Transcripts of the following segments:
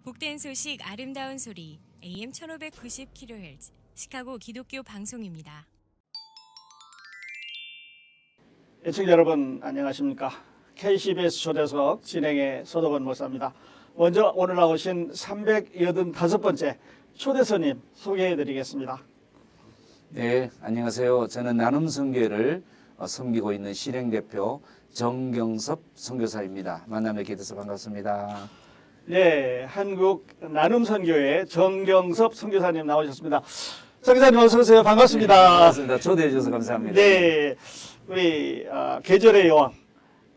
복된 소식 아름다운 소리 AM 1590kHz 시카고 기독교 방송입니다. 애청자 여러분 안녕하십니까? KCBS 초대석 진행의 서덕원 목사입니다. 먼저 오늘 나오신 385번째 초대선임 소개해드리겠습니다. 네, 안녕하세요. 저는 나눔선교회를 섬기고 있는 실행대표 정경섭 선교사입니다. 만나 뵙게 돼서 반갑습니다. 네, 한국 나눔선교회 정경섭 선교사님 나오셨습니다. 선교사님 어서 오세요. 반갑습니다. 네, 반갑습니다. 초대해 주셔서 감사합니다. 네, 우리 계절의 여왕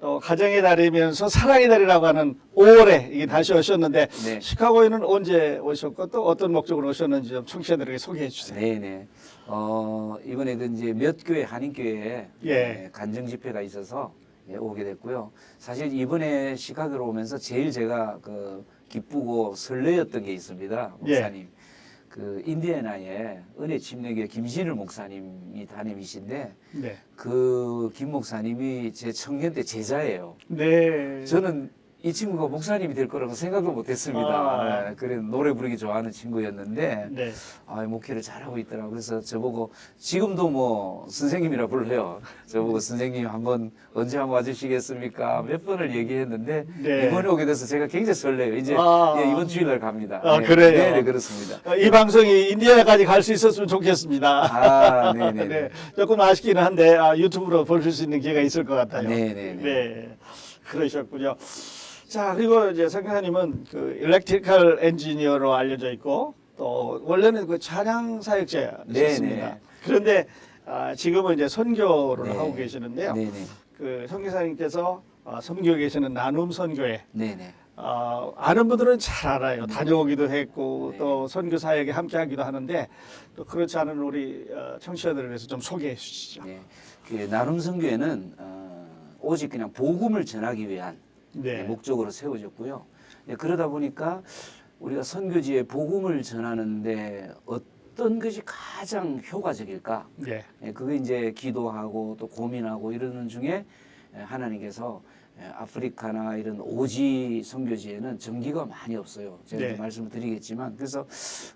또 가정의 달이면서 사랑의 달이라고 하는 5월에 이게 다시 오셨는데 네. 시카고에는 언제 오셨고 또 어떤 목적으로 오셨는지 좀 청취자들에게 소개해 주세요. 네네. 이번에도 이제 몇 교회 한인교회에 예. 간증 집회가 있어서 오게 됐고요. 사실 이번에 시카고로 오면서 제일 제가 기쁘고 설레었던 게 있습니다, 목사님. 그 인디애나에 은혜 침례교회 김신일 목사님이 담임이신데 네. 그 김 목사님이 제 청년 때 제자예요. 네. 저는 이 친구가 목사님이 될 거라고 생각도 못했습니다. 아. 네, 그래 노래 부르기 좋아하는 친구였는데 네. 목회를 잘하고 있더라고요. 그래서 저보고 지금도 뭐 선생님이라 불러요. 저보고 선생님 한번 언제 한번 와주시겠습니까? 몇 번을 얘기했는데 네. 이번에 오게 돼서 제가 굉장히 설레요. 이제 이번 주일날 갑니다. 아, 그래요? 네, 그렇습니다. 이 방송이 인디애나까지 갈 수 있었으면 좋겠습니다. 네네. 네, 조금 아쉽기는 한데 유튜브로 보실 수 있는 기회가 있을 것 같아요. 네네네. 네, 그러셨군요. 자, 그리고 이제 선교사님은 그 일렉트리컬 엔지니어로 알려져 있고 또 원래는 그 찬양 사역자였습니다. 네네. 그런데 지금은 이제 선교를 네. 하고 계시는데요. 네네. 그 선교사님께서 섬기고 계시는 나눔 선교회 네네. 아는 분들은 잘 알아요. 다녀오기도 했고 네. 또 선교 사역에 함께하기도 하는데 또 그렇지 않은 우리 청취자들을 위해서 좀 소개해 주시죠. 네. 그 나눔 선교회는 오직 그냥 복음을 전하기 위한 네. 목적으로 세워졌고요. 그러다 보니까 우리가 선교지에 복음을 전하는데 어떤 것이 가장 효과적일까? 네. 그게 이제 기도하고 또 고민하고 이러는 중에 하나님께서 아프리카나 이런 오지 선교지에는 전기가 많이 없어요. 제가 네. 이제 말씀을 드리겠지만 그래서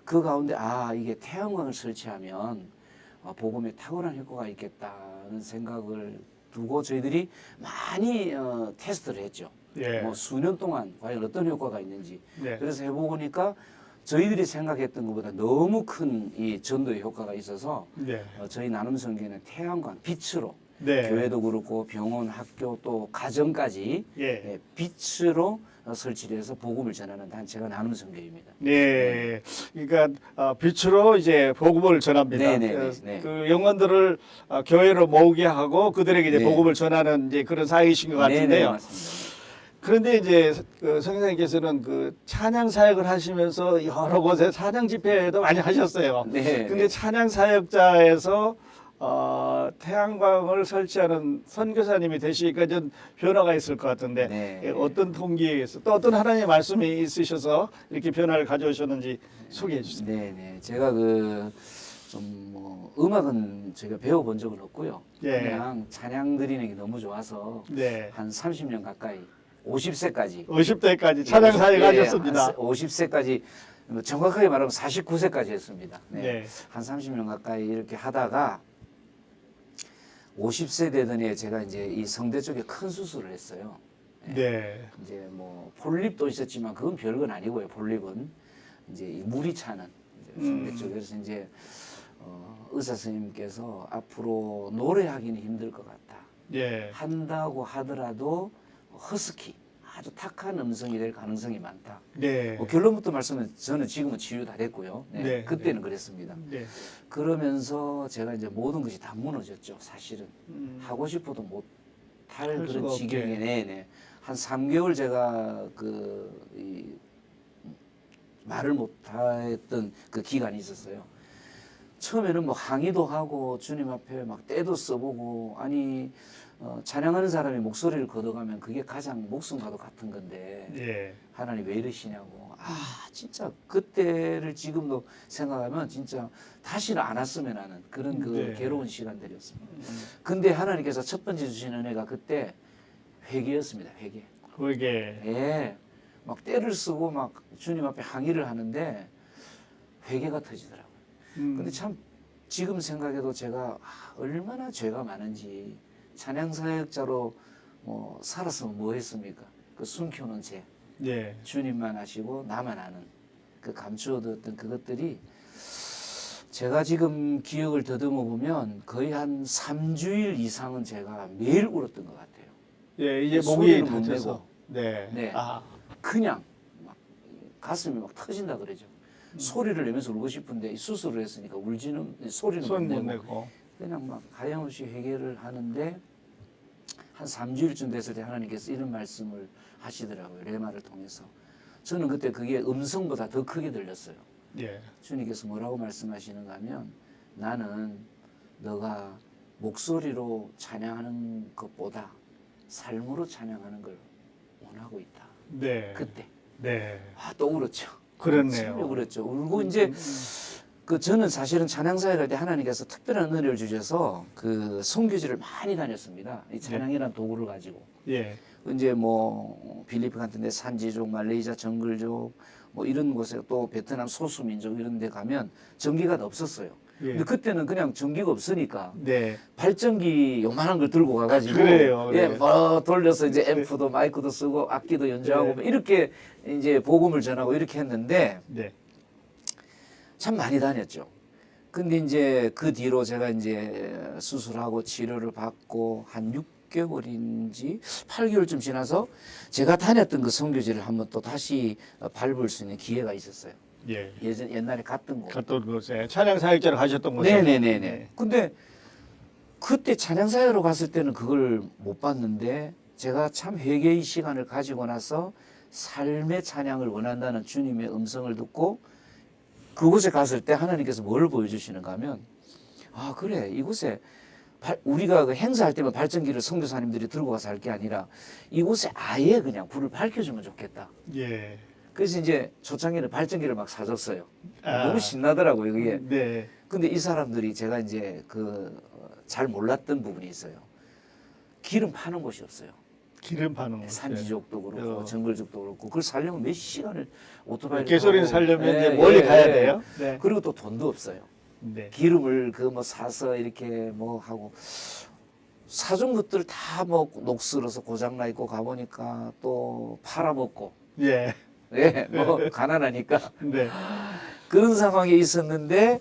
그 가운데 이게 태양광을 설치하면 복음에 탁월한 효과가 있겠다는 생각을 두고 저희들이 많이 테스트를 했죠. 예. 뭐 수년 동안 과연 어떤 효과가 있는지. 네. 그래서 해보니까 저희들이 생각했던 것보다 너무 큰 이 전도의 효과가 있어서 네. 저희 나눔 선교회는 태양광 빛으로 네. 교회도 그렇고 병원, 학교 또 가정까지 예. 빛으로 설치를 해서 복음을 전하는 단체가 나눔 선교회입니다. 네. 그러니까 빛으로 이제 복음을 전합니다. 네네네. 네. 그 영혼들을 교회로 모으게 하고 그들에게 이제 네. 복음을 전하는 이제 그런 사역이신 것 네네, 같은데요. 맞습니다. 그런데 이제 그 선생님께서는 그 찬양 사역을 하시면서 여러 곳에 찬양 집회도 많이 하셨어요. 네. 근데 찬양 사역자에서 태양광을 설치하는 선교사님이 되시니까 좀 변화가 있을 것 같은데 네. 어떤 동기에 의해서 또 어떤 하나님의 말씀이 있으셔서 이렇게 변화를 가져오셨는지 소개해 주세요. 네네. 제가 뭐 음악은 제가 배워본 적은 없고요. 예. 그냥 찬양 드리는 게 너무 좋아서 네. 한 30년 가까이 50세까지 50대까지 찬양 사역 하셨습니다. 50세까지 정확하게 말하면 49세까지 했습니다. 네. 네. 한 30년 가까이 이렇게 하다가 50세 되더니 제가 이제 이 성대 쪽에 큰 수술을 했어요. 네. 이제 뭐 폴립도 있었지만 그건 별건 아니고요. 폴립은 이제 이 물이 차는 이제 성대 쪽에 그래서 이제 의사 선생님께서 앞으로 노래하기는 힘들 것 같다. 예. 한다고 하더라도 허스키 아주 탁한 음성이 될 가능성이 많다. 네. 결론부터 말씀은 저는 지금은 치유 다 됐고요. 네, 네. 그때는 그랬습니다. 네. 그러면서 제가 이제 모든 것이 다 무너졌죠. 사실은 하고 싶어도 못할 할 그런 수가 지경에 없게. 네네 한 3개월 제가 말을 못했던 그 기간이 있었어요. 처음에는 뭐 항의도 하고 주님 앞에 막 때도 써보고 찬양하는 사람이 목소리를 걷어가면 그게 가장 목숨과도 같은 건데 예. 하나님 왜 이러시냐고 진짜 그때를 지금도 생각하면 진짜 다시는 안 왔으면 하는 그런 그 네. 괴로운 시간들이었습니다. 근데 하나님께서 첫 번째 주신 은혜가 그때 회개였습니다. 회개. 그게 예. 막 때를 쓰고 막 주님 앞에 항의를 하는데 회개가 터지더라고요. 근데 참 지금 생각해도 제가 얼마나 죄가 많은지 찬양 사역자로 뭐 살았으면 뭐 했습니까? 그 숨겨놓은 죄 예. 주님만 아시고 나만 아는 그 감추어뒀던 그것들이 제가 지금 기억을 더듬어 보면 거의 한 3주일 이상은 제가 매일 울었던 것 같아요. 예, 이제 목이 소리를 못 다쳐서. 내고. 네. 네. 아, 그냥 막 가슴이 막 터진다 그러죠. 소리를 내면서 울고 싶은데 이 수술을 했으니까 울지는 소리는 손 못 못 내고 내고. 그냥 막 하염없이 회개를 하는데 한 3주일쯤 됐을 때 하나님께서 이런 말씀을 하시더라고요. 레마를 통해서. 저는 그때 그게 음성보다 더 크게 들렸어요. 예. 주님께서 뭐라고 말씀하시는가 하면 나는 너가 목소리로 찬양하는 것보다 삶으로 찬양하는 걸 원하고 있다. 네. 그때 네. 또 울었죠. 그렇네요. 참여 울었죠. 울고 이제 그 저는 사실은 찬양사역 할 때 하나님께서 특별한 은혜를 주셔서 그 선교지를 많이 다녔습니다. 이 찬양이라는 도구를 가지고 예. 이제 뭐 필리핀 같은 데 산지족, 말레이시아 정글족 뭐 이런 곳에 또 베트남 소수민족 이런 데 가면 전기가 없었어요. 예. 근데 그때는 그냥 전기가 없으니까 네. 발전기 요만한 걸 들고 가가지고 그래요, 예, 그래요. 뭐 돌려서 이제 앰프도 마이크도 쓰고 악기도 연주하고 네. 뭐 이렇게 이제 복음을 전하고 이렇게 했는데 네. 참 많이 다녔죠. 근데 이제 그 뒤로 제가 이제 수술하고 치료를 받고 한 6개월인지 8개월쯤 지나서 제가 다녔던 그 선교지를 한번 또 다시 밟을 수 있는 기회가 있었어요. 예. 옛날에 갔던 곳. 갔던 곳에 찬양 사역자로 가셨던 곳에. 네네네네. 네. 근데 그때 찬양사회로 갔을 때는 그걸 못 봤는데 제가 참 회개의 시간을 가지고 나서 삶의 찬양을 원한다는 주님의 음성을 듣고 그곳에 갔을 때 하나님께서 뭘 보여주시는가 하면 그래 이곳에 우리가 그 행사할 때만 발전기를 선교사님들이 들고 가서 할 게 아니라 이곳에 아예 그냥 불을 밝혀주면 좋겠다. 예. 그래서 이제 초창기는 발전기를 막 사줬어요. 아. 너무 신나더라고요 그게. 네. 근데 이 사람들이 제가 이제 잘 몰랐던 부분이 있어요. 기름 파는 곳이 없어요. 기름 파는 곳. 산지족도 그렇고 어. 정글족도 그렇고 그걸 살려면 몇 시간을 오토바이를 개소리를 타고. 살려면 예, 이제 멀리 예, 가야 예. 돼요. 네. 그리고 또 돈도 없어요. 네. 기름을 뭐 사서 이렇게 뭐 하고 사준 것들 다 뭐 녹슬어서 고장나 있고 가보니까 또 팔아먹고 예. 예, 뭐 가난하니까 네. 그런 상황에 있었는데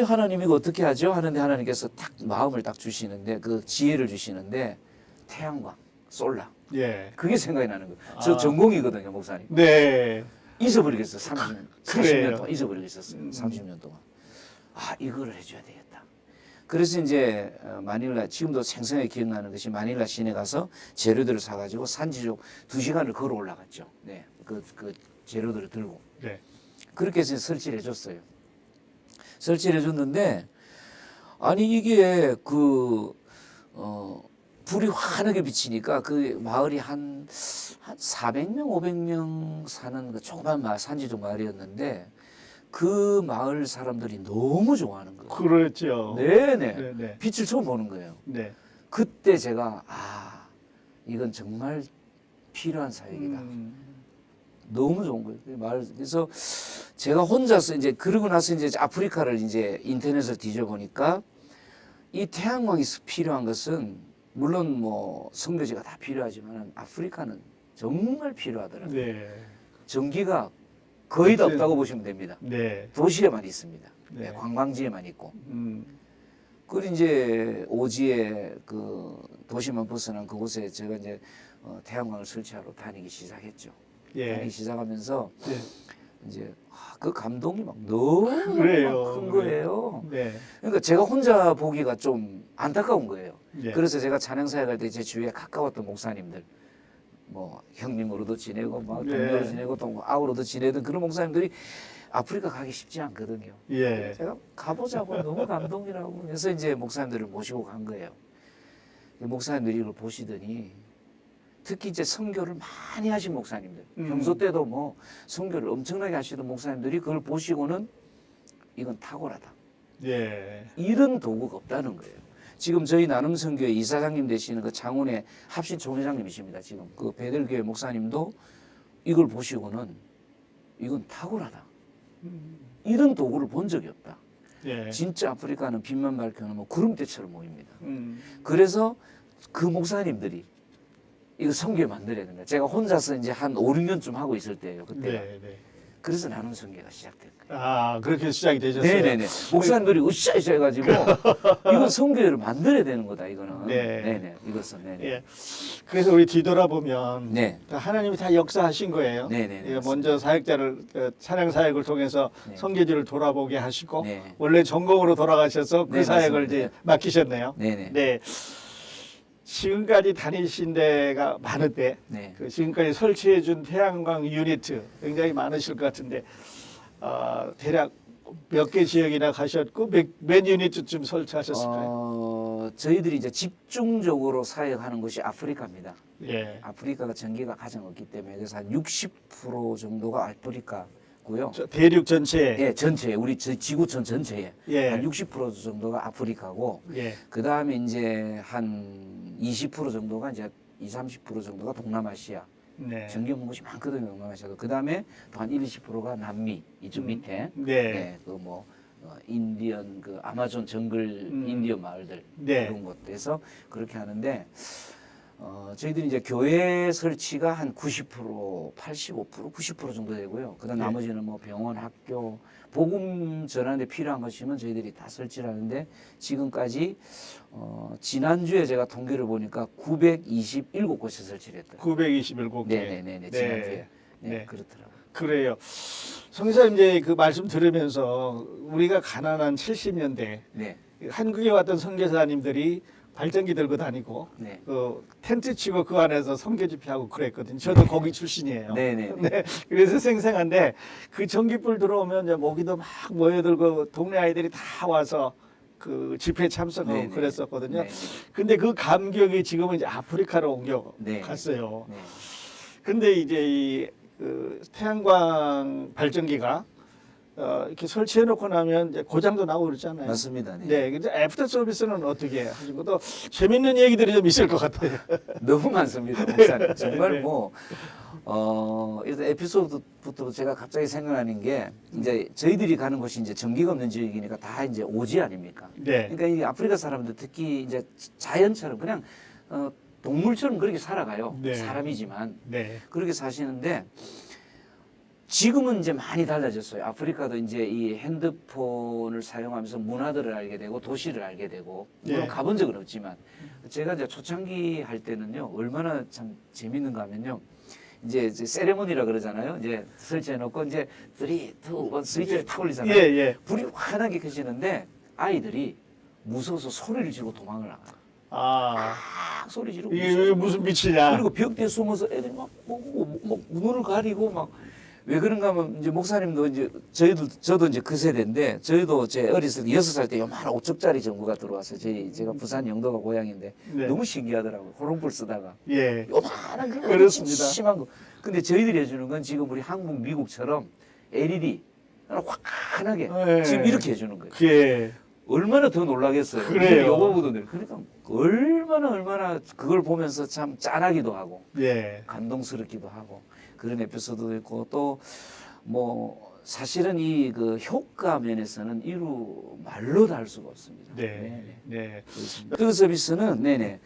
하나님 이거 어떻게 하죠? 하는데 하나님께서 딱 마음을 딱 주시는데 그 지혜를 주시는데 태양광, 솔라 예. 그게 생각이 나는 거예요. 저 아. 전공이거든요, 목사님. 네. 잊어버리겠어요. 40년 그래요. 동안 잊어버리겠었어요. 30년 동안. 이거를 해줘야 되겠다. 그래서 이제 마닐라 지금도 생생하게 기억나는 것이 마닐라 시내 가서 재료들을 사가지고 산지족 2시간을 걸어 올라갔죠. 네, 그 재료들을 들고 네. 그렇게 해서 설치를 해줬어요. 설치를 해줬는데 아니 이게 불이 환하게 비치니까 그 마을이 한 400명, 500명 사는 그 조그만 산지족 마을이었는데 그 마을 사람들이 너무 좋아하는 거예요. 그렇죠. 네네. 네. 빛을 처음 보는 거예요. 네. 그때 제가 이건 정말 필요한 사역이다. 너무 좋은 거예요. 그래서 제가 혼자서 이제 그러고 나서 이제 아프리카를 이제 인터넷을 뒤져보니까 이 태양광이 필요한 것은 물론 뭐 선교지가 다 필요하지만 아프리카는 정말 필요하더라고요. 네. 전기가 거의 다 없다고 보시면 됩니다. 네. 도시에만 있습니다. 네. 관광지에만 있고. 음. 그리고 이제 오지에 그 도시만 벗어난 그곳에 제가 이제 태양광을 설치하러 다니기 시작했죠. 예. 다니기 시작하면서 네. 이제 그 감동이 막 너무 그래요. 큰 거예요. 네. 그러니까 제가 혼자 보기가 좀 안타까운 거예요. 네. 그래서 제가 찬양사역 할 때 제 주위에 가까웠던 목사님들, 뭐 형님으로도 지내고, 막 네. 동료로 지내고, 또 아우로도 지내던 그런 목사님들이 아프리카 가기 쉽지 않거든요. 예. 제가 가보자고 너무 감동이라고 해서 이제 목사님들을 모시고 간 거예요. 목사님들이 이걸 보시더니 특히 이제 선교를 많이 하신 목사님들, 평소 때도 뭐 선교를 엄청나게 하시던 목사님들이 그걸 보시고는 이건 탁월하다. 예. 이런 도구가 없다는 거예요. 지금 저희 나눔선교회 이사장님 되시는 그 창원의 합신 총회장님이십니다. 지금 그 베들교회 목사님도 이걸 보시고는 이건 탁월하다. 이런 도구를 본 적이 없다. 예. 진짜 아프리카는 빛만 밝혀놓으면 뭐 구름대처럼 모입니다. 음. 그래서 그 목사님들이 이거 선교 만들어야 된다. 제가 혼자서 이제 한 5, 6년쯤 하고 있을 때예요. 그때가. 네, 네. 그래서 나눔 선교가 시작된 거예요. 아, 그렇게 시작이 되셨어요. 네네네. 목사님들이 으쌰으쌰 해가지고 이건 선교회를 만들어야 되는 거다. 이거는. 네. 네네. 이것은 네네. 예. 그래서 우리 뒤돌아보면 네. 하나님이 다 역사하신 거예요. 네네네. 예, 먼저 사역자를 찬양 사역을 통해서 네. 선교지를 돌아보게 하시고 네. 원래 전공으로 돌아가셔서 그 네, 사역을 맞습니다. 이제 맡기셨네요. 네네. 네. 지금까지 다니신 데가 많은데 네. 그 지금까지 설치해준 태양광 유니트 굉장히 많으실 것 같은데 대략 몇 개 지역이나 가셨고 몇 유니트쯤 설치하셨을까요? 저희들이 이제 집중적으로 사역하는 곳이 아프리카입니다. 예. 아프리카가 전기가 가장 없기 때문에 그래서 한 60% 정도가 아프리카고요. 대륙 전체에 예, 전체에 우리 지구촌 전체에 예. 한 60% 정도가 아프리카고 예. 그 다음에 이제 한 20% 정도가 이제 30% 정도가 동남아시아. 네. 전기 없는 곳이 많거든요, 동남아시아도. 그 다음에 또 한 20%가 남미 이쪽 밑에. 네. 그 뭐 인디언 그 아마존 정글 인디언 마을들 네. 그런 곳에서 그렇게 하는데 저희들이 이제 교회 설치가 한 90%, 85%, 90% 정도 되고요. 그다음 네. 나머지는 뭐 병원, 학교, 복음 전하는데 필요한 것이면 저희들이 다 설치를 하는데 지금까지 지난주에 제가 통계를 보니까 927곳에 설치를 했더라고요. 927개. 네네네. 지난주에. 네, 네. 그렇더라고요. 그래요. 성사님 이제 그 말씀 들으면서 우리가 가난한 70년대 네. 한국에 왔던 선교사님들이 발전기 들고 다니고 네. 그 텐트 치고 그 안에서 선교 집회하고 그랬거든요. 저도 거기 출신이에요. 네네. 네, 그래서 생생한데 그 전기불 들어오면 이제 모기도 막 모여들고 동네 아이들이 다 와서 그 집회 참석하고 네네. 그랬었거든요. 네네. 근데 그 감격이 지금은 이제 아프리카로 옮겨 네. 갔어요. 네. 근데 이제 그 태양광 발전기가 이렇게 설치해놓고 나면 이제 고장도 나고 그러잖아요. 맞습니다. 네. 네, 근데 애프터 서비스는 어떻게 하신 것도 재밌는 얘기들이 좀 있을 것 같아요. 너무 많습니다, 목사님. 정말 네. 뭐, 일단 에피소드부터 제가 갑자기 생각나는 게, 이제 저희들이 가는 곳이 이제 전기가 없는 지역이니까 다 이제 오지 아닙니까? 네, 그러니까 이 아프리카 사람들 특히 이제 자연처럼 그냥, 동물처럼 그렇게 살아가요. 네. 사람이지만. 네, 그렇게 사시는데, 지금은 이제 많이 달라졌어요. 아프리카도 이제 이 핸드폰을 사용하면서 문화들을 알게 되고 도시를 알게 되고 물론 네. 가본 적은 없지만 제가 이제 초창기 할 때는요 얼마나 참 재밌는가 하면요 이제 세레모니라 그러잖아요. 이제 설치해놓고 이제 3, 2, 1 스위치를 탁 올리잖아요. 예, 예. 불이 환하게 켜지는데 아이들이 무서워서 소리를 지르고 도망을 나가요. 아, 막 소리 지르고 이게 무슨 빛이냐? 그리고 벽 뒤에 숨어서 애들이 막 눈을 가리고 막 왜 그런가 하면 이제 목사님도 이제 저도 이제 그 세대인데 저희도 제 어렸을 때 6살 때 요만한 5첩짜리 전구가 들어왔어요. 제가 부산 영도가 고향인데 네. 너무 신기하더라고요. 호롱불 쓰다가 예, 요만한 거 그렇습니다. 심한 거. 근데 저희들이 해주는 건 지금 우리 한국 미국처럼 LED 환하게 네. 지금 이렇게 해주는 거예요. 예, 얼마나 더 놀라겠어요. 그래요. 요거보다 그러니까 얼마나 그걸 보면서 참 짠하기도 하고 예, 감동스럽기도 하고 그런 에피소드도 있고 또 뭐 사실은 이 그 효과 면에서는 말로 다 할 수가 없습니다. 네, 네, 그렇습니다. 그 서비스는 네네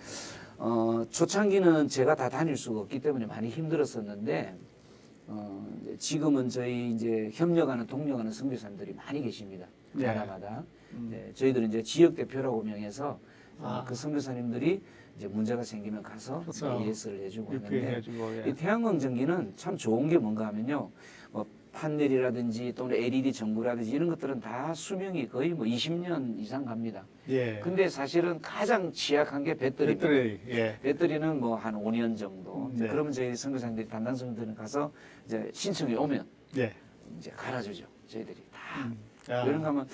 초창기는 제가 다 다닐 수가 없기 때문에 많이 힘들었었는데 지금은 저희 이제 협력하는 동력하는 선교사님들이 많이 계십니다. 네. 나라마다 네, 저희들은 이제 지역 대표라고 명해서 아. 그 선교사님들이 이제 문제가 생기면 가서 그래서 AS를 해주고 이렇게 하는데 해가지고 이 예. 태양광 전기는 참 좋은 게 뭔가 하면요. 뭐 판넬이라든지 또는 LED 전구라든지 이런 것들은 다 수명이 거의 뭐 20년 이상 갑니다. 예. 근데 사실은 가장 취약한 게 배터리입니다. 배터리, 예, 배터리는 뭐 한 5년 정도. 네. 그러면 저희 선교사님들이 담당 선교사님들은 가서 이제 신청이 오면 예. 이제 갈아주죠. 저희들이 다. 아, 그런가 하면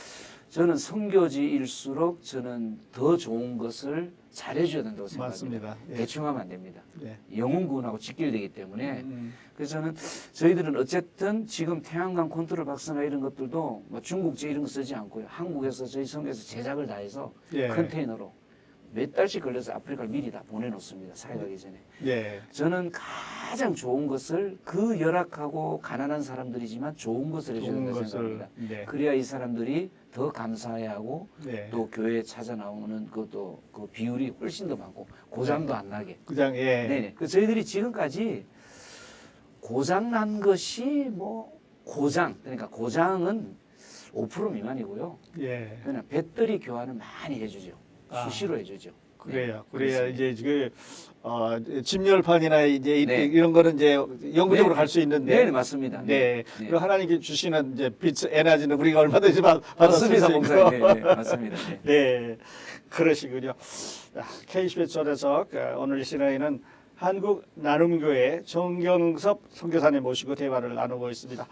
저는 선교지일수록 저는 더 좋은 것을 잘해줘야 된다고 생각합니다. 맞습니다. 예. 대충 하면 안 됩니다. 예. 영혼구원하고 직결되기 때문에 음, 그래서 저는 저희들은 어쨌든 지금 태양광 컨트롤 박스나 이런 것들도 뭐 중국제 이런 거 쓰지 않고요. 한국에서 저희 성에서 제작을 다 해서 예. 컨테이너로 몇 달씩 걸려서 아프리카를 미리 다 보내놓습니다. 사회 가기 전에. 예. 저는 가장 좋은 것을 그 열악하고 가난한 사람들이지만 좋은 것을 해줘야 좋은 된다고 것을. 생각합니다. 네. 그래야 이 사람들이 더 감사해하고 네. 또 교회에 찾아 나오는 그것도 그 비율이 훨씬 더 많고 고장도 안 나게. 그냥 예. 네네. 그 저희들이 지금까지 고장 난 것이 뭐 고장 그러니까 고장은 5% 미만이고요. 예. 그냥 배터리 교환을 많이 해주죠. 아. 수시로 해주죠. 그래요. 네, 그래야 그렇습니다. 이제 침열판이나 이제 네. 이런 거는 이제 영구적으로 네. 갈 수 있는데. 네, 맞습니다. 네. 네. 그 하나님께 주시는 이제 빛 에너지는 우리가 얼마든지 받을 수 맞습니다, 있고. 목사님. 네, 네, 맞습니다. 네. 네, 그러시군요. KBS에서 오늘 이 시간에는 한국 나눔교회 정경섭 선교사님 모시고 대화를 나누고 있습니다.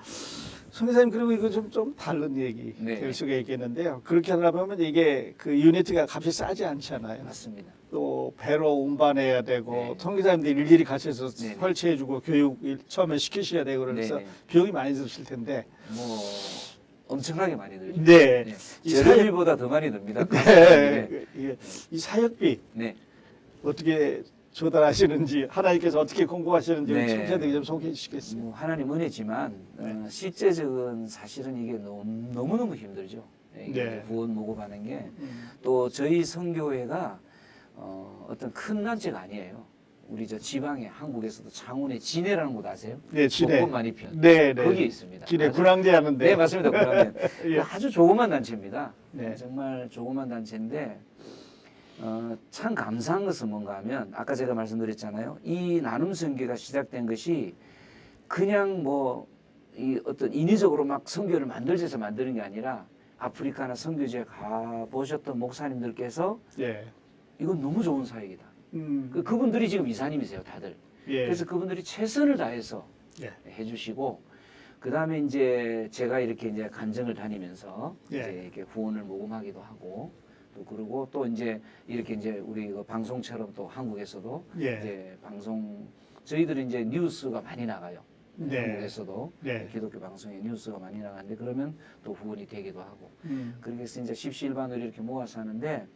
선교사님, 그리고 이거 좀 다른 얘기 네. 될 수가 있겠는데요. 그렇게 하다 보면 이게 그 유니트가 값이 싸지 않잖아요. 맞습니다. 또 배로 운반해야 되고 네. 선교사님들이 일일이 가셔서 네. 설치해주고 교육 처음에 시키셔야 되고 그래서 네. 비용이 많이 드실 텐데. 뭐 엄청나게 많이 들죠. 네. 네. 이 재료비보다 더 많이 듭니다. 네. 이 사역비 네. 어떻게 조달하시는지 하나님께서 어떻게 공부하시는지 네. 청자들에게 좀 소개해 주시겠어요? 뭐 하나님 은혜지만 실제적인 사실은 이게 너무너무 힘들죠. 이게 네. 후원 모금하는 게 또 저희 선교회가 어떤 큰 단체가 아니에요. 우리 저 지방에 한국에서도 창원에 진해라는 곳 아세요? 네, 진해. 복권 많이 편. 네, 거기에 있습니다. 진해 아주- 군항제 하는데. 네, 맞습니다. 그러면 예. 아주 조그만 단체입니다. 네. 정말 조그만 단체인데 참 감사한 것은 뭔가 하면 아까 제가 말씀드렸잖아요. 이 나눔 선교가 시작된 것이 그냥 뭐 이 어떤 인위적으로 막 선교를 만들자 해서 만드는 게 아니라 아프리카나 선교지에 가보셨던 목사님들께서 예. 이건 너무 좋은 사역이다. 그분들이 지금 이사님이세요, 다들. 예. 그래서 그분들이 최선을 다해서 예. 해주시고 그 다음에 이제 제가 이렇게 이제 간증을 다니면서 예. 이제 이렇게 후원을 모금하기도 하고 또 그리고 또 이제 이렇게 이제 우리 그 방송처럼 또 한국에서도 예. 이제 방송 저희들이 이제 뉴스가 많이 나가요. 네. 한국에서도 네. 기독교 방송에 뉴스가 많이 나가는데 그러면 또 후원이 되기도 하고 그렇게 해서 이제 십시일반으로 이렇게 모아서 하는데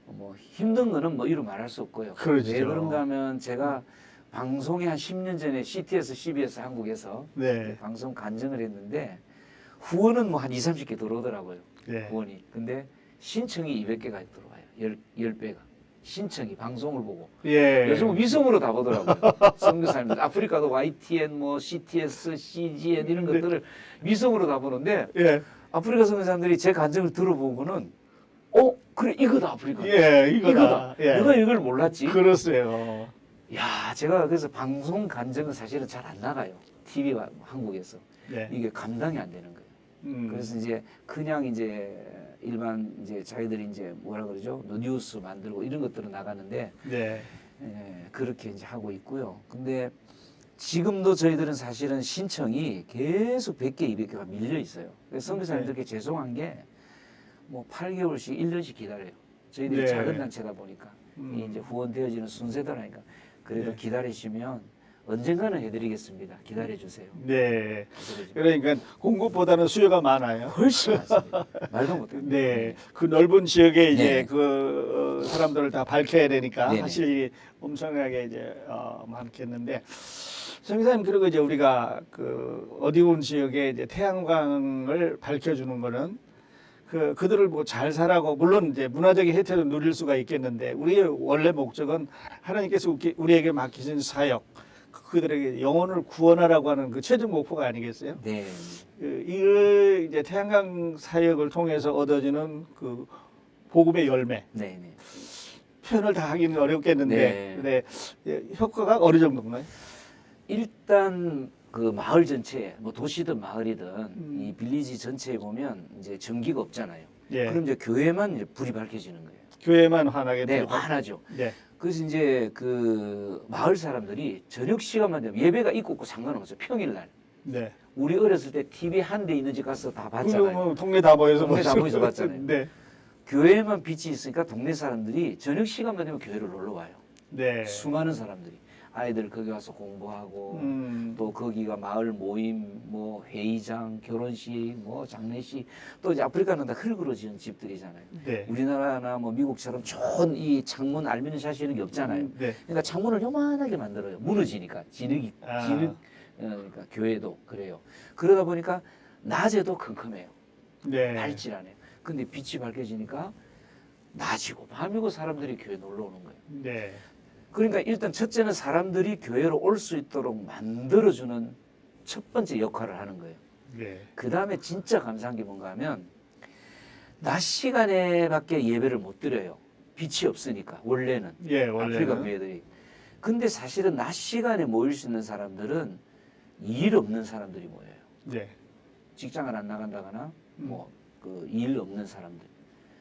뭐 힘든 거는 뭐 이루 말할 수 없고요. 그렇죠. 왜 그런가 하면 제가 방송에 한 10년 전에 CTS, CBS 한국에서 네. 방송 간증을 했는데 후원은 뭐 한 20, 30개 들어오더라고요. 네. 후원이. 근데 신청이 200개가 들어와요. 10배가. 신청이 방송을 보고. 예. 요즘은 위성으로 다 보더라고요. 선교사님들. 아프리카도 YTN, 뭐 CTS, CGN 이런 네. 것들을 위성으로 다 보는데 예. 아프리카 선교사님들이 제 간증을 들어보고는 그래 이거다 아프리카. 예. 이거다. 예. 내가 이걸 몰랐지. 그렇어요. 야, 제가 그래서 방송 간증은 사실은 잘 안 나가요. TV가 한국에서. 네. 이게 감당이 안 되는 거예요. 그래서 이제 그냥 이제 일반 이제 자기들이 이제 뭐라 그러죠? 뉴스 만들고 이런 것들은 나가는데 네. 그렇게 이제 하고 있고요. 근데 지금도 저희들은 사실은 신청이 계속 100개, 200개가 밀려 있어요. 그래서 선교사님들께 죄송한 게 뭐 8개월씩, 1년씩 기다려요. 저희들이 네. 작은 단체다 보니까 이 이제 후원되어지는 순서더라니까. 그래도 네. 기다리시면 언젠가는 해드리겠습니다. 기다려주세요. 네. 그러죠. 그러니까 공급보다는 수요가 많아요. 훨씬 많습니다. 말도 못해요. 네, 그 넓은 지역에 이제 네. 그 사람들을 다 밝혀야 되니까 네네. 사실 일이 엄청나게 이제 많겠는데, 성기사님, 그리고 이제 우리가 그 어디온 지역에 이제 태양광을 밝혀주는 거는 그들을 뭐 잘 살라고, 물론 이제 문화적인 혜택을 누릴 수가 있겠는데, 우리의 원래 목적은 하나님께서 우리에게 맡기신 사역, 그들에게 영혼을 구원하라고 하는 그 최종 목표가 아니겠어요? 네. 이걸 이제 태양광 사역을 통해서 얻어지는 그 복음의 열매, 네, 네. 표현을 다 하기는 어렵겠는데, 네. 근데 효과가 어느 정도인가요? 일단 그 마을 전체에 뭐 도시든 마을이든 이 빌리지 전체에 보면 이제 전기가 없잖아요. 예. 그럼 이제 교회만 이제 불이 밝혀지는 거예요. 교회만 환하게 네, 되고. 환하죠. 네. 그래서 이제 그 마을 사람들이 저녁 시간만 되면 예배가 있고 없고 상관없어요. 평일날. 네. 우리 어렸을 때 TV 한 대 있는 집 가서 다 봤잖아요. 그러면 동네 다 모여서 동네 다 모여서 봤잖아요. 네. 교회만 빛이 있으니까 동네 사람들이 저녁 시간만 되면 교회를 놀러 와요. 네. 수많은 사람들이. 아이들 거기 와서 공부하고 음. 또 거기가 마을 모임, 뭐 회의장, 결혼식, 뭐 장례식 또 이제 아프리카는 다 흙으로 지은 집들이잖아요. 네. 우리나라나 뭐 미국처럼 좋은 이 창문 알루미늄 샷이 이런 게 없잖아요. 네. 그러니까 창문을 요만하게 만들어요. 무너지니까 진흙이 아. 그러니까 교회도 그래요. 그러다 보니까 낮에도 컴컴해요. 네. 밝질 않아요. 근데 빛이 밝혀지니까 낮이고 밤이고 사람들이 교회 놀러 오는 거예요. 네. 그러니까 일단 첫째는 사람들이 교회로 올 수 있도록 만들어주는 첫 번째 역할을 하는 거예요. 네. 그 다음에 진짜 감사한 게 뭔가 하면 낮 시간에밖에 예배를 못 드려요. 빛이 없으니까 원래는 예, 아프리카 원래는. 교회들이. 근데 사실은 낮 시간에 모일 수 있는 사람들은 일 없는 사람들이 모여요. 네. 직장을 안 나간다거나 뭐 그 일 없는 사람들.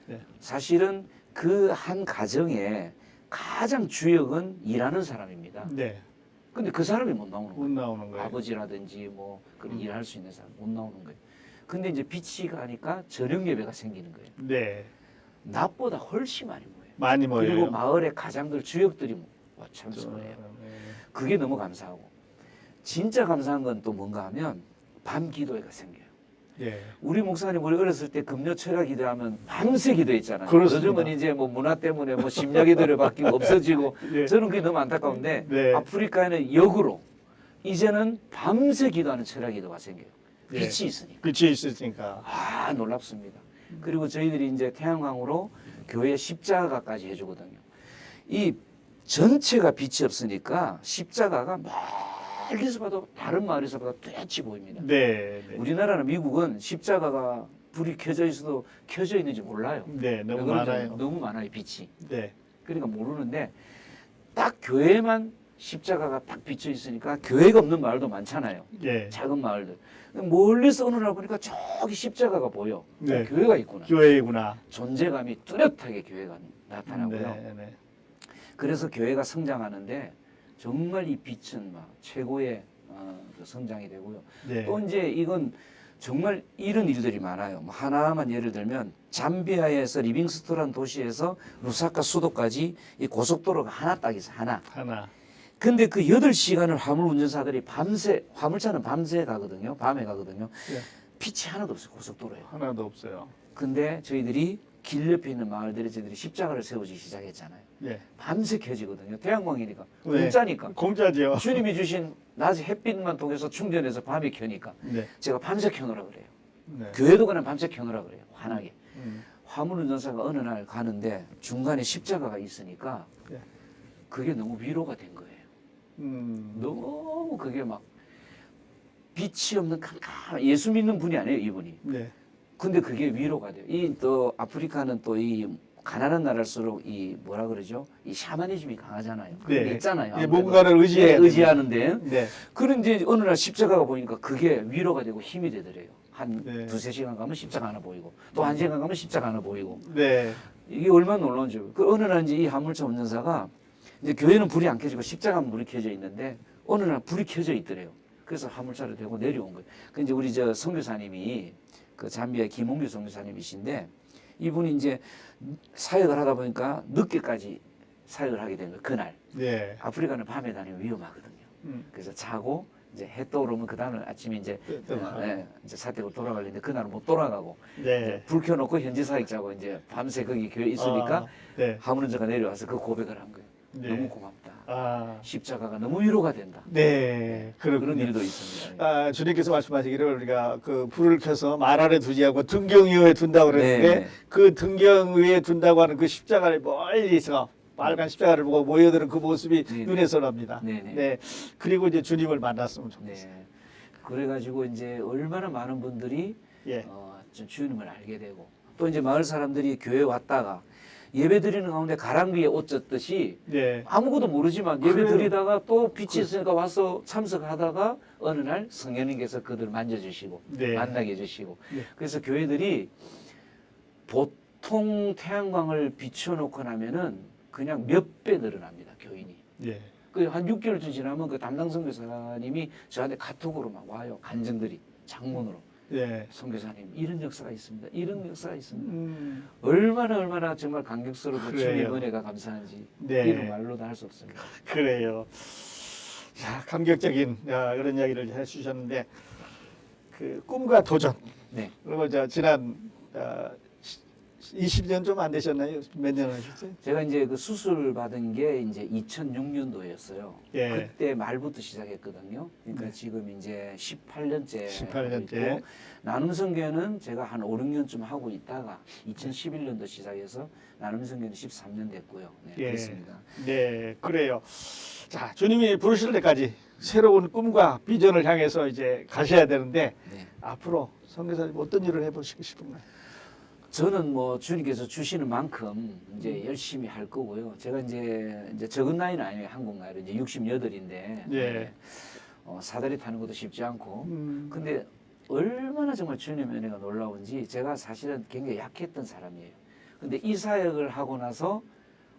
네. 사실은 그 한 가정에 가장 주역은 일하는 사람입니다. 네. 근데 그 사람이 못 나오는 못 거예요. 나오는 거예요. 아버지라든지 뭐 그런 일할 수 있는 사람 못 나오는 거예요. 근데 이제 빛이 가니까 저녁 예배가 생기는 거예요. 네. 낮보다 훨씬 많이 모여요. 많이 모여요. 그리고 마을의 가장들 주역들이 저- 참석을 해요. 네. 그게 너무 감사하고 진짜 감사한 건 또 뭔가 하면 밤 기도회가 생겨요. 예. 우리 목사님 우리 어렸을 때 금요 철야 기도하면 밤새 기도했잖아요. 그렇습니다. 요즘은 이제 뭐 문화 때문에 뭐 심야 기도를 바뀌고 없어지고 예. 저는 그게 너무 안타까운데 네. 아프리카에는 역으로 이제는 밤새 기도하는 철야 기도가 생겨요. 예. 빛이 있으니까. 빛이 있으니까. 아 놀랍습니다. 그리고 저희들이 이제 태양광으로 교회 십자가까지 해주거든요. 이 전체가 빛이 없으니까 십자가가 멀리서 봐도 다른 마을에서 봐도 뚜렷이 보입니다. 네. 네. 우리나라나 미국은 십자가가 불이 켜져 있어도 켜져 있는지 몰라요. 네. 너무 왜 그런지 많아요. 너무 많아요 빛이. 네. 그러니까 모르는데 딱 교회만 십자가가 딱 비쳐 있으니까 교회가 없는 마을도 많잖아요. 예. 작은 마을들. 멀리서 어느 날 보니까 저기 십자가가 보여. 네. 교회가 있구나. 교회이구나. 존재감이 뚜렷하게 교회가 나타나고요. 네. 네. 그래서 교회가 성장하는데 정말 이 빛은 막 최고의 그 성장이 되고요. 네. 또 이제 이건 정말 이런 일들이 많아요. 뭐 하나만 예를 들면 잠비아에서 리빙스톤이라는 도시에서 루사카 수도까지 이 고속도로가 하나 딱 있어요. 하나. 하나. 근데 그 8시간을 화물 운전사들이 밤새 화물차는 밤새 가거든요. 밤에 가거든요. 예. 빛이 하나도 없어요. 고속도로에. 하나도 없어요. 근데 저희들이 길 옆에 있는 마을들에 저희들이 십자가를 세우기 시작했잖아요. 예. 밤새 켜지거든요. 태양광이니까. 네. 공짜니까. 공짜죠. 주님이 주신 낮에 햇빛만 통해서 충전해서 밤에 켜니까 네. 제가 밤새 켜놓으라 그래요. 네. 교회도 그냥 밤새 켜놓으라 그래요. 환하게. 음. 화물운전사가 어느 날 가는데 중간에 십자가가 있으니까 네. 그게 너무 위로가 된 거예요. 너무 그게 막 빛이 없는 캄캄한 예수 믿는 분이 아니에요, 이분이. 네. 근데 그게 위로가 돼요. 이 또 아프리카는 또 이 가난한 나라일수록 이 뭐라 그러죠? 이 샤머니즘이 강하잖아요. 그게 네. 있잖아요. 예, 아무래도. 뭔가를 의지해야 네, 의지하는데. 네. 그런데 어느 날 십자가가 보니까 그게 위로가 되고 힘이 되더래요. 한 네. 두세 시간 가면 십자가 하나 보이고 또 한 시간 가면 십자가 하나 보이고 네. 이게 얼마나 놀라운지. 그 어느 날 이제 이 화물차 운전사가 이제 교회는 불이 안 켜지고 십자가만 불이 켜져 있는데 어느 날 불이 켜져 있더래요. 그래서 화물차를 대고 내려온 거예요. 그 이제 우리 저 선교사님이 그 잠비아 김홍규 선교사님이신데 이분이 이제 사역을 하다 보니까 늦게까지 사역을 하게 된 거예요. 그날. 네. 아프리카는 밤에 다니면 위험하거든요. 그래서 자고 이제 해 떠오르면 그 다음날 아침에 이제 이제 사택으로 돌아가려는데 그날은 못 돌아가고 네. 이제 불 켜놓고 현지 사역자고 이제 밤새 거기 교회 있으니까 아, 네. 화물운전가 내려와서 그 고백을 한 거예요. 네. 너무 고맙다. 아. 십자가가 너무 위로가 된다. 네. 그런 그렇군요. 일도 있습니다. 아, 주님께서 말씀하시기를 우리가 그 불을 켜서 말 아래 두지 않고 등경 위에 둔다고 그랬는데 네. 그 등경 위에 둔다고 하는 그 십자가를 멀리서 빨간 십자가를 보고 모여드는 그 모습이 네. 눈에서 납니다. 네, 네. 네. 그리고 이제 주님을 만났으면 네. 좋겠어요. 그래가지고 이제 얼마나 많은 분들이 예. 좀 주님을 알게 되고 또 이제 마을 사람들이 교회 왔다가 예배 드리는 가운데 가랑비에 옷 젖듯이 네. 아무것도 모르지만 예배 그래요. 드리다가 또 빛이 있으니까 와서 참석하다가 어느 날 성령님께서 그들 만져주시고 네. 만나게 해주시고 네. 그래서 교회들이 보통 태양광을 비춰놓고 나면은 그냥 몇 배 늘어납니다 교인이. 예. 그 한 6개월쯤 지나면 그 담당 선교사님이 저한테 카톡으로 막 와요. 간증들이 장문으로. 예. 선교사님 이런 역사가 있습니다. 이런 역사가 있습니다. 음. 얼마나 정말 감격스럽고 그래요. 주님의 은혜가 감사한지 네. 이런 말로도 할 수 없습니다. 그래요. 자, 감격적인 그런 이야기를 해주셨는데 그 꿈과 도전 네. 그리고 지난 20년 좀 안 되셨나요? 몇 년 하셨어요? 제가 이제 그 수술 받은 게 이제 2006년도였어요. 예. 그때 말부터 시작했거든요. 그러니까 네. 지금 이제 18년째 18년째. 있고 나눔 선교는 제가 한 5, 6년쯤 하고 있다가 2011년도 시작해서 나눔 선교는 13년 됐고요. 네, 예. 그렇습니다. 네, 그래요. 자, 주님이 부르실 때까지 새로운 꿈과 비전을 향해서 이제 가셔야 되는데 네. 앞으로 선교사님 어떤 일을 해보시고 싶은가요? 저는 뭐 주님께서 주시는 만큼 이제 열심히 할 거고요. 제가 이제 적은 나이는 아니에요. 한국 나이로 이제 68인데 예. 사다리 타는 것도 쉽지 않고. 그 근데 얼마나 정말 주님의 은혜가 놀라운지 제가 사실은 굉장히 약했던 사람이에요. 근데 이 사역을 하고 나서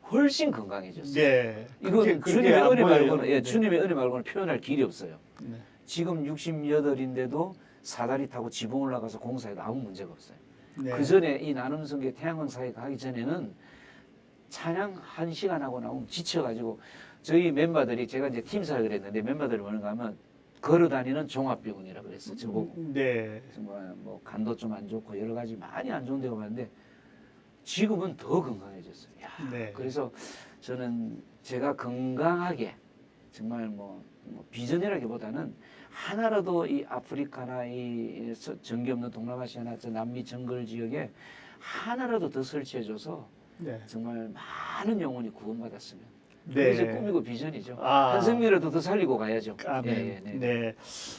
훨씬 건강해졌어요. 네. 이건 그게 주님의 안 은혜 보여요. 말고는 네. 주님의 은혜 말고는 표현할 길이 없어요. 네. 지금 68인데도 사다리 타고 지붕 올라가서 공사해도 아무 문제가 없어요. 네. 그 전에 이 나눔 선교 태양광 사역 하기 전에는 찬양 1시간 하고 나오면 지쳐가지고 저희 멤버들이 제가 이제 팀 사역을 했는데 멤버들이 뭐는가 하면 걸어 다니는 종합병원이라 그랬어요. 저보고 네. 정말 뭐 간도 좀 안 좋고 여러 가지 많이 안 좋은 데가 많은데 지금은 더 건강해졌어요. 야, 네. 그래서 저는 제가 건강하게 정말 뭐 비전이라기보다는 하나라도 이 아프리카나 이 전기 없는 동남아시아나 저 남미 정글 지역에 하나라도 더 설치해줘서 네. 정말 많은 영혼이 구원받았으면 네. 그게 제 꿈이고 비전이죠. 아. 한 생명이라도 더 살리고 가야죠. 아멘. 예, 예, 네.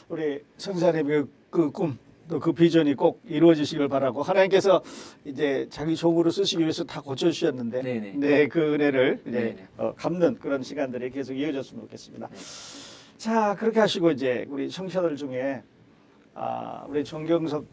우리 성사님 그 꿈, 또 그 비전이 꼭 이루어지시길 바라고 하나님께서 이제 자기 종으로 쓰시기 위해서 다 고쳐주셨는데, 네네. 네, 그 은혜를 이제 네네. 갚는 그런 시간들이 계속 이어졌으면 좋겠습니다. 네. 자, 그렇게 하시고 이제 우리 청취자들 중에 우리 정경섭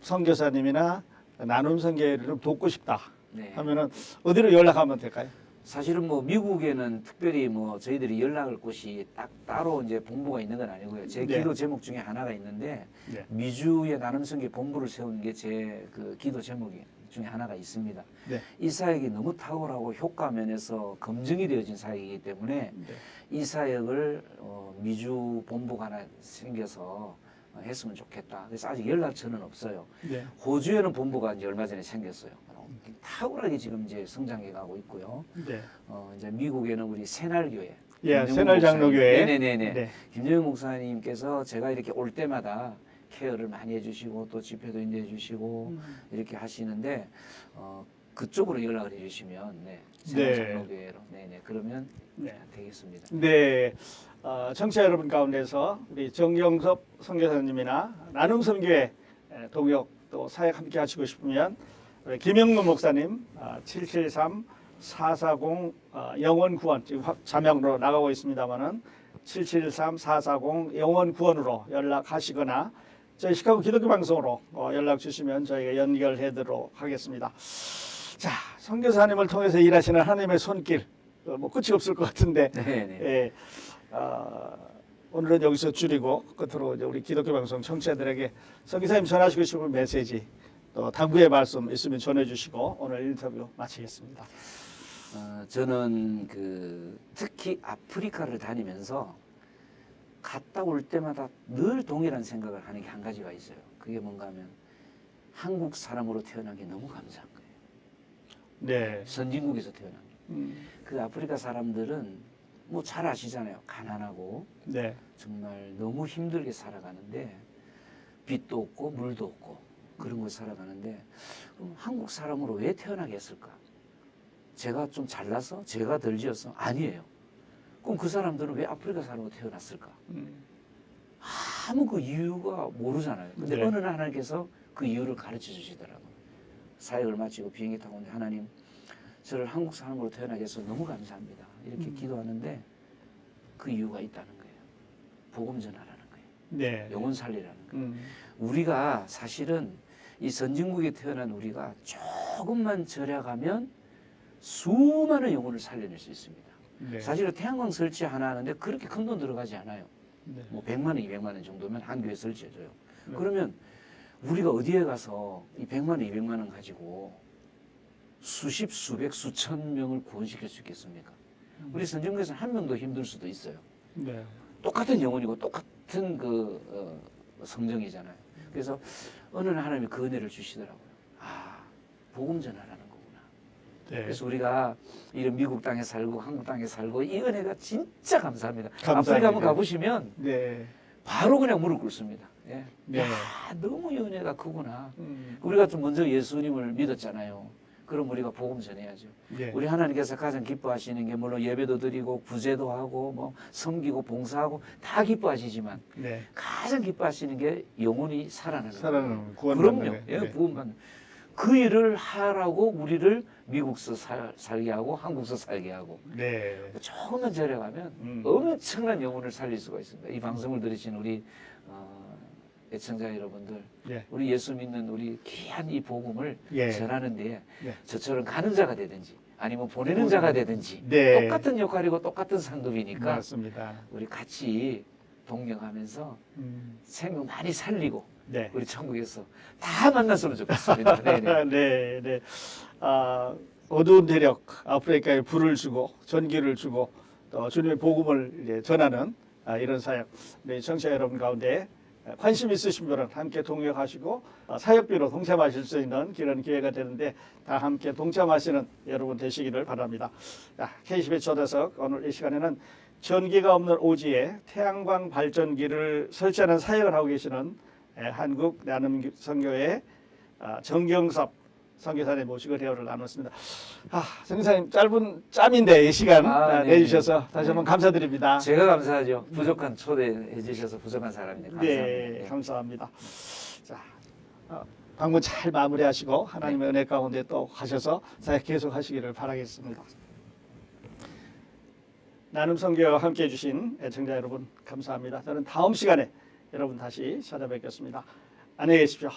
선교사님이나 나눔 선교를 돕고 싶다 네. 하면은 어디로 연락하면 될까요? 사실은 뭐 미국에는 특별히 뭐 저희들이 연락할 곳이 딱 따로 이제 본부가 있는 건 아니고요. 제 네. 기도 제목 중에 하나가 있는데 네. 미주의 나눔 선교 본부를 세우는 게 제 그 기도 제목이 중에 하나가 있습니다. 네. 이 사역이 너무 탁월하고 효과 면에서 검증이 되어진 사역이기 때문에 네. 이 사역을 미주 본부가 하나 생겨서 했으면 좋겠다. 그래서 아직 연락처는 없어요. 네. 호주에는 본부가 이제 얼마 전에 생겼어요. 탁월하게 지금 이제 성장해 가고 있고요. 네. 이제 미국에는 우리 새날교회, 예, 김정은 새날 장로교회. 네네네. 네. 김정은 목사님께서 제가 이렇게 올 때마다 케어를 많이 해주시고 또 집회도 인도해 주시고 이렇게 하시는데 그쪽으로 연락을 해주시면 새날 네. 장로교회로 네네 그러면 네. 되겠습니다. 네, 청취자 여러분 가운데서 우리 정경섭 선교사님이나 나눔 선교회 동역 또 사역 함께 하시고 싶으면 우리 김영문 목사님 773-440 영원 구원 지금 자명으로 나가고 있습니다만은 773-440 영원 구원으로 연락하시거나 저희 시카고 기독교 방송으로 연락 주시면 저희가 연결해드리도록 하겠습니다. 자, 선교사님을 통해서 일하시는 하나님의 손길 뭐 끝이 없을 것 같은데 네네. 예, 오늘은 여기서 줄이고 끝으로 이제 우리 기독교 방송 청취자들에게 선교사님 전하시고 싶은 메시지 또 당부의 말씀 있으면 전해주시고 오늘 인터뷰 마치겠습니다. 저는 특히 아프리카를 다니면서 갔다 올 때마다 늘 동일한 생각을 하는 게 한 가지가 있어요. 그게 뭔가 하면 한국 사람으로 태어난 게 너무 감사한 거예요. 네. 선진국에서 태어난 게. 그 아프리카 사람들은 뭐 잘 아시잖아요. 가난하고 네. 정말 너무 힘들게 살아가는데 빛도 없고 물도 없고 그런 걸 살아가는데 그럼 한국 사람으로 왜 태어나게 했을까? 제가 좀 잘나서? 제가 덜 지어서? 아니에요. 그럼 그 사람들은 왜 아프리카 사람으로 태어났을까? 아무 그 이유가 모르잖아요. 근데 네. 어느 날 하나님께서 그 이유를 가르쳐 주시더라고요. 사역을 마치고 비행기 타고 오는데 하나님 저를 한국 사람으로 태어나게 해서 너무 감사합니다. 이렇게 기도하는데 그 이유가 있다는 거예요. 복음 전하라는 거예요. 네. 영혼 살리라는 거예요. 우리가 사실은 이 선진국에 태어난 우리가 조금만 절약하면 수많은 영혼을 살려낼 수 있습니다. 네. 사실은 태양광 설치 하나 하는데 그렇게 큰 돈 들어가지 않아요. 네. 뭐 100만 원, 200만 원 정도면 한 교회 설치해줘요. 네. 그러면 우리가 어디에 가서 이 100만 원, 200만 원 가지고 수십, 수백, 수천 명을 구원시킬 수 있겠습니까? 우리 선진국에서는 한 명도 힘들 수도 있어요. 네. 똑같은 영혼이고 똑같은 그 성정이잖아요. 그래서 어느 날 하나님이 그 은혜를 주시더라고요. 아, 복음 전하라는 거구나. 네. 그래서 우리가 이런 미국 땅에 살고 한국 땅에 살고 이 은혜가 진짜 감사합니다. 감사합니다. 아프리카 한번 가보시면 네. 바로 그냥 무릎 꿇습니다. 예. 네. 야, 너무 이 은혜가 크구나. 음. 우리가 좀 먼저 예수님을 믿었잖아요. 그럼 우리가 복음 전해야죠. 네. 우리 하나님께서 가장 기뻐하시는 게 물론 예배도 드리고 구제도 하고 뭐 섬기고 봉사하고 다 기뻐하시지만 네. 가장 기뻐하시는 게 영혼이 살아나는 거예요. 살아나는 구원받는 그럼요. 거예요. 예, 네. 구원받는. 그 일을 하라고 우리를 미국서 살게 하고 한국서 살게 하고 네. 조금만 절여가면 엄청난 영혼을 살릴 수가 있습니다. 이 방송을 들으신 우리 애청자 여러분들, 네. 우리 예수 믿는 우리 귀한 이 복음을 예. 전하는 데에 네. 저처럼 가는 자가 되든지 아니면 보내는 자가 되든지 네. 똑같은 역할이고 똑같은 상급이니까 맞습니다. 우리 같이 동력하면서 음. 생명 많이 살리고 네. 우리 천국에서 다 만났으면 좋겠습니다. 네네. 네, 네. 아, 어두운 대력 아프리카에 불을 주고 전기를 주고 또 주님의 복음을 이제 전하는 이런 사역. 네, 청취자 여러분 가운데 관심 있으신 분은 함께 동역하시고 사역비로 동참하실 수 있는 그런 기회가 되는데 다 함께 동참하시는 여러분 되시기를 바랍니다. K10의 초대석 오늘 이 시간에는 전기가 없는 오지에 태양광 발전기를 설치하는 사역을 하고 계시는 한국 나눔선교회 정경섭 선교사님 모시고 대화를 나눴습니다. 선교사님 짧은 짬인데 이 시간 네. 내주셔서 다시 한번 감사드립니다. 제가 감사하죠. 부족한 초대해 주셔서 부족한 사람인데 감사합니다. 네, 감사합니다. 자, 방문 잘 마무리하시고 하나님의 은혜 가운데 또 가셔서 사역 계속 하시기를 바라겠습니다. 나눔 선교와 함께 해주신 애청자 여러분 감사합니다. 저는 다음 시간에 여러분 다시 찾아뵙겠습니다. 안녕히 계십시오.